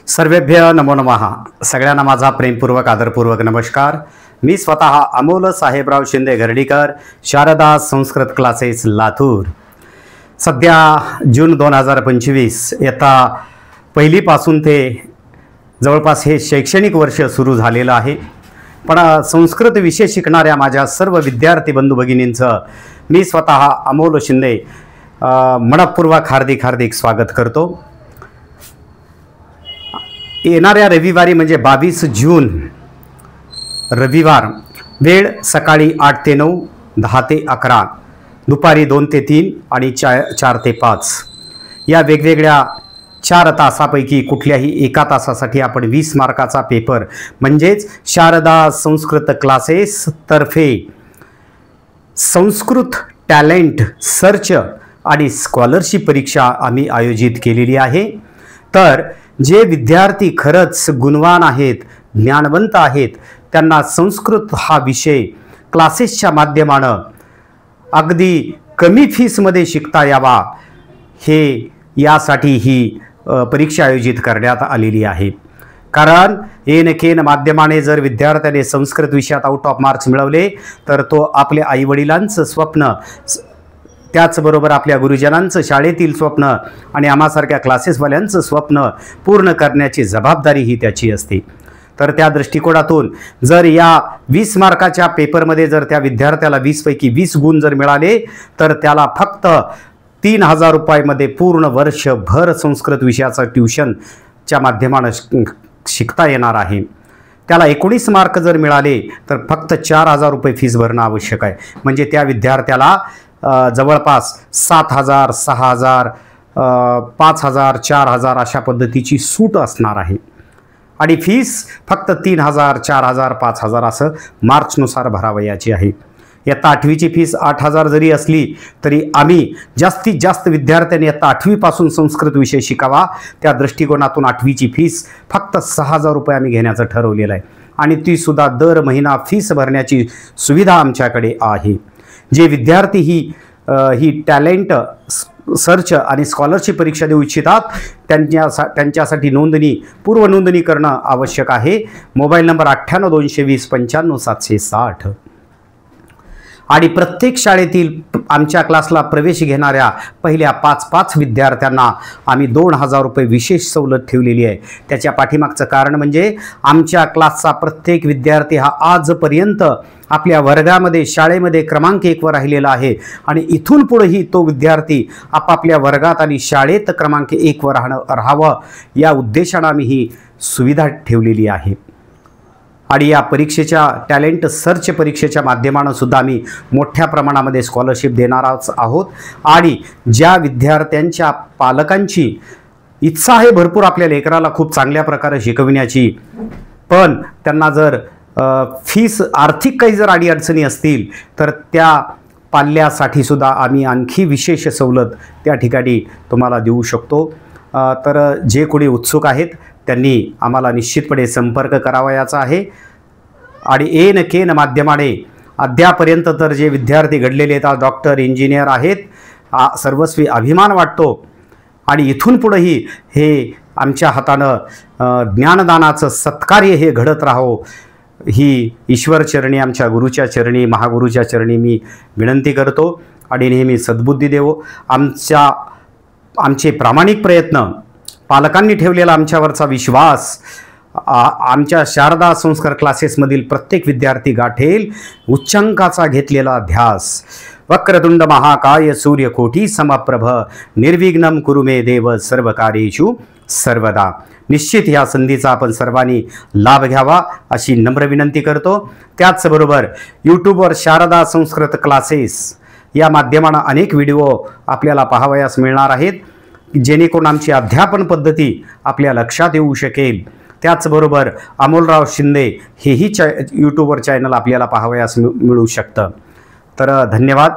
सर्वेभ्य नमो नमः. सगळ्यांना माझा प्रेमपूर्वक आदरपूर्वक नमस्कार. मी स्वतः अमोल साहेबराव शिंदे घरडीकर, शारदा संस्कृत क्लासेस लातूर. सध्या जून 2025 येता पहिलीपासून ते जवळपास हे शैक्षणिक वर्ष सुरू झालेलं आहे. पण संस्कृत विषय शिकणाऱ्या माझ्या सर्व विद्यार्थी बंधू भगिनींचं मी स्वतः अमोल शिंदे मनपूर्वक हार्दिक स्वागत करतो. येणाऱ्या रविवारी म्हणजे 22 जून रविवार, वेळ सकाळी 8 ते 9, 10 ते 11, दुपारी 2 ते 3 आणि 4 ते 5 या वेगवेगळ्या 4 तासापैकी कुठल्याही एका तासासाठी आपण 20 मार्काचा पेपर म्हणजेच शारदा संस्कृत क्लासेस तर्फे संस्कृत टॅलेंट सर्च आणि स्कॉलरशिप परीक्षा आम्ही आयोजित केलेली आहे. तर जे विद्यार्थी खरंच गुणवान आहेत, ज्ञानवंत आहेत, त्यांना संस्कृत हा विषय क्लासेसच्या माध्यमानं अगदी कमी फीसमध्ये शिकता यावा, हे यासाठी ही परीक्षा आयोजित करण्यात आलेली आहे. कारण एन केन माध्यमाने जर विद्यार्थ्याने संस्कृत विषयात आउट ऑफ मार्क्स मिळवले तर तो आपल्या आईवडिलांचं स्वप्न, त्याचबरोबर आपल्या गुरुजनांचं शाळेतील स्वप्न आणि आम्हासारख्या क्लासेसवाल्यांचं स्वप्न पूर्ण करण्याची जबाबदारी ही त्याची असते. तर त्या दृष्टिकोनातून जर या 20 मार्काच्या पेपरमध्ये जर त्या विद्यार्थ्याला 20 पैकी 20 गुण जर मिळाले तर त्याला फक्त 3000 रुपयामध्ये पूर्ण वर्षभर संस्कृत विषयाचं ट्युशनच्या माध्यमानं शिकता येणार आहे. त्याला 19 मार्क जर मिळाले तर फक्त 4000 रुपये फीस भरणं आवश्यक आहे. म्हणजे त्या विद्यार्थ्याला जवळपास 7000, 6000, 5000, 4000 अशा पद्धतीची सूट असणार आहे. आणि फीस फक्त 3000, 4000, 5000 असं मार्क्सनुसार भरावयाची आहे. इयत्ता 8वीची फीस 8000 जरी असली तरी आम्ही जास्तीत जास्त विद्यार्थ्यांनी इयत्ता 8वीपासून संस्कृत विषय शिकावा, त्या दृष्टिकोनातून 8वीची फीस फक्त 6000 रुपये आम्ही घेण्याचं ठरवलेलं आहे. आणि तीसुद्धा दर महिना फीस भरण्याची सुविधा आमच्याकडे आहे. जे विद्यार्थी ही टॅलेंट सर्च आणि स्कॉलरशिप परीक्षा देऊ इच्छितात त्यांच्यासाठी पूर्व नोंदणी करणं आवश्यक आहे. Mobile number 98 220 95 760. आणि प्रत्येक शाळेतील आमच्या क्लासला प्रवेश घेणाऱ्या पहिल्या 5 विद्यार्थ्यांना आम्ही 2000 रुपये विशेष सवलत ठेवलेली आहे. त्याच्या पाठीमागचं कारण म्हणजे आमच्या क्लासचा प्रत्येक विद्यार्थी हा आजपर्यंत आपल्या वर्गामध्ये, शाळेमध्ये क्रमांक 1 वर राहिलेला आहे आणि इथून पुढेही तो विद्यार्थी आपापल्या वर्गात आणि शाळेत क्रमांक 1 वर राहावं या उद्देशानं आम्ही ही सुविधा ठेवलेली आहे. आणि या परीक्षेच्या टॅलेंट सर्च परीक्षेच्या माध्यमानं सुद्धा आम्ही मोठ्या प्रमाणामध्ये स्कॉलरशिप देणार आहोत. आणि ज्या विद्यार्थ्यांच्या पालकांची इच्छा आहे भरपूर आपल्या लेकराला खूप चांगल्या प्रकारे शिकविण्याची, पण त्यांना जर फीस आर्थिक काही जर अडीअडचणी असतील तर त्या पाल्यासाठी सुद्धा आम्ही आणखी विशेष सवलत त्या ठिकाणी तुम्हाला देऊ शकतो. तर जे कोणी उत्सुक आहेत त्यांनी आम्हाला निश्चितपणे संपर्क करावयाचा आहे. आणि एन केन माध्यमाने अद्यापर्यंत तर जे विद्यार्थी घडलेले आहेत, डॉक्टर, इंजिनियर आहेत, सर्वस्वी अभिमान वाटतो. आणि इथून पुढेही हे आमच्या हातानं ज्ञानदानाचं सत्कार्य हे घडत राहो ही ईश्वर चरणी, आमच्या गुरुच्या चरणी, महागुरुच्या चरणी मी विनंती करतो. आणि नेहमी सद्बुद्धी देवो. आमचे प्रामाणिक प्रयत्न, पालकांनी ठेवलेला आमच्यावरचा विश्वास, आमच्या शारदा संस्कार क्लासेसमधील प्रत्येक विद्यार्थी गाठेल उच्चांकाचा घेतलेला ध्यास. वक्रतुंड महाकाय सूर्यकोटी समप्रभ निर्विघ्नं कुरु मे देव सर्वकार्येषु सर्वदा. निश्चित ह्या संधीचा आपण सर्वांनी लाभ घ्यावा अशी नम्र विनंती करतो. त्याचबरोबर यूट्यूबवर शारदा संस्कृत क्लासेस या माध्यमानं अनेक व्हिडिओ आपल्याला पाहावयास मिळणार आहेत, जेणेकरून आमची अध्यापन पद्धती आपल्या लक्षात येऊ शकेल. त्याचबरोबर अमोलराव शिंदे हेही यूट्यूबवर चॅनल आपल्याला पाहावयास मिळू शकतं. तर धन्यवाद.